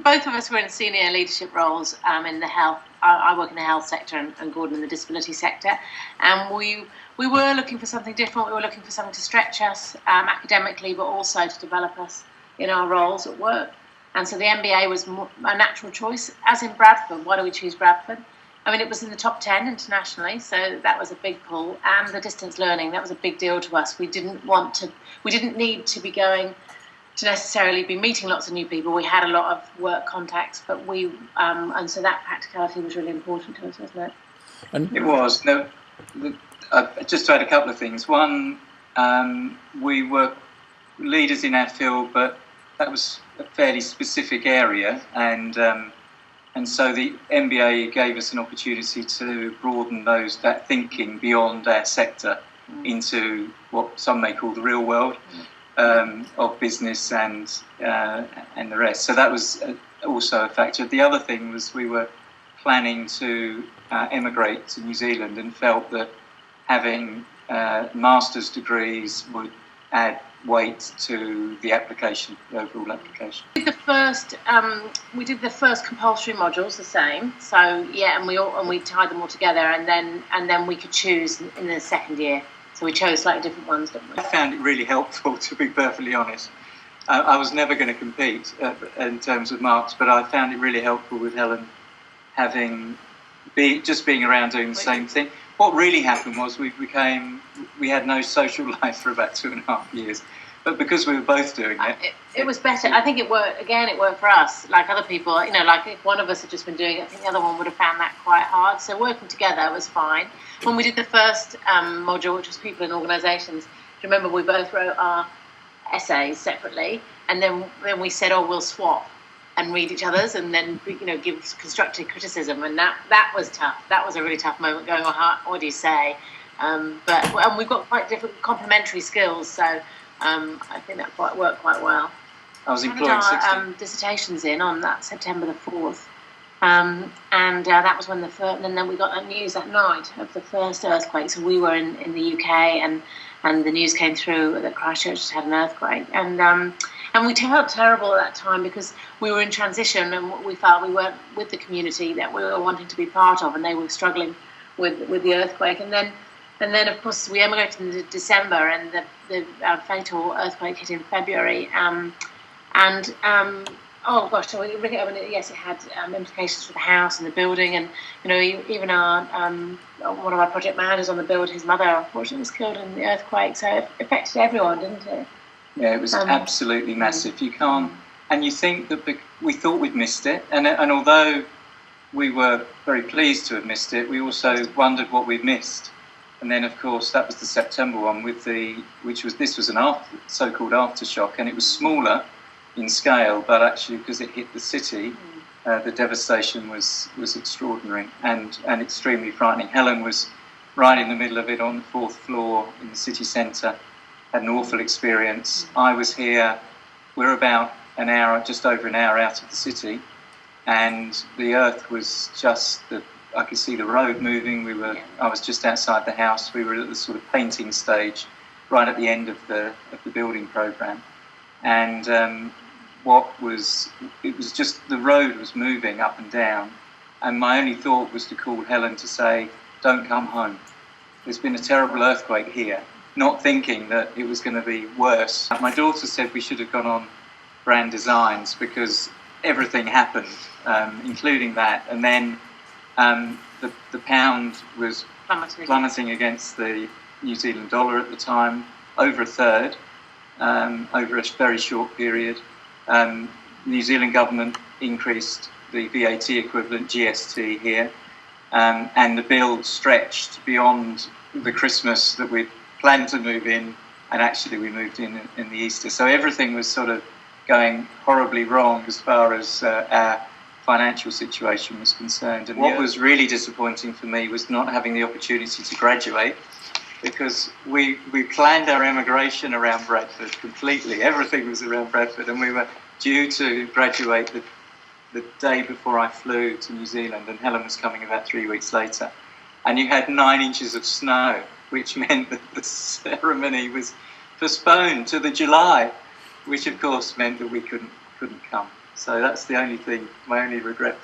both of us were in senior leadership roles in the health. I work in the health sector and Gordon in the disability sector. And we were looking for something different. We were looking for something to stretch us academically, but also to develop us in our roles at work. And so the MBA was a natural choice. As in Bradford, why do we choose Bradford? I mean, it was in the top 10 internationally, so that was a big pull. And the distance learning, that was a big deal to us. We didn't need to be going to necessarily be meeting lots of new people. We had a lot of work contacts, but and so that practicality was really important to us, wasn't it? And it was. No, just to add a couple of things. One, we were leaders in our field, but that was a fairly specific area, and so the MBA gave us an opportunity to broaden that thinking beyond our sector into what some may call the real world. Of business and the rest. So that was also a factor. The other thing was we were planning to emigrate to New Zealand and felt that having master's degrees would add weight to the application, the overall application. We did the first compulsory modules the same. So yeah, and we tied them all together, and then we could choose in the second year. So we chose slightly different ones, didn't we? I found it really helpful, to be perfectly honest. I was never going to compete in terms of marks, but I found it really helpful with Helen just being around doing the same thing. What really happened was we had no social life for about 2.5 years. But because we were both doing it, it was better. I think it worked. Again, it worked for us. Like other people, like if one of us had just been doing it, I think the other one would have found that quite hard. So working together was fine. When we did the first module, which was people in organisations, remember we both wrote our essays separately, and then we said, we'll swap and read each other's, and then give constructive criticism, and that was tough. That was a really tough moment. Going, what do you say? And we've got quite different complementary skills, so. I think that worked quite well. I was employing 16 dissertations in on that September the 4th, and that was when and then we got that news that night of the first earthquake. So we were in the UK, and the news came through that Christchurch had an earthquake, and we felt terrible at that time because we were in transition, and we felt we weren't with the community that we were wanting to be part of, and they were struggling with the earthquake, and then, of course, we emigrated in December, and the fatal earthquake hit in February. So yes, it had implications for the house and the building, and even our one of our project managers on the build, his mother unfortunately was killed in the earthquake. So it affected everyone, didn't it? Yeah, it was absolutely massive. You can't, and you think that we thought we'd missed it, and although we were very pleased to have missed it, we also wondered what we'd missed. And then, of course, that was the September one this was an so-called aftershock, and it was smaller in scale, but actually because it hit the city, the devastation was extraordinary and extremely frightening. Helen was right in the middle of it on the 4th floor in the city centre, had an awful experience. I was here, we're about just over an hour out of the city, and the earth was I could see the road moving. I was just outside the house. We were at the sort of painting stage, right at the end of the building program, and it was just the road was moving up and down, and my only thought was to call Helen to say, "Don't come home. There's been a terrible earthquake here," not thinking that it was going to be worse. My daughter said we should have gone on brand designs because everything happened, including that, and then. The pound was plummeting against the New Zealand dollar at the time, over a third, over a very short period. New Zealand government increased the VAT equivalent, GST here, and the bill stretched beyond the Christmas that we'd planned to move in, and actually we moved in the Easter. So everything was sort of going horribly wrong as far as our financial situation was concerned. And what was really disappointing for me was not having the opportunity to graduate, because we planned our emigration around Bradford completely. Everything was around Bradford, and we were due to graduate the day before I flew to New Zealand, and Helen was coming about 3 weeks later. And you had 9 inches of snow, which meant that the ceremony was postponed to the July, which of course meant that we couldn't come. So that's the only thing, my only regret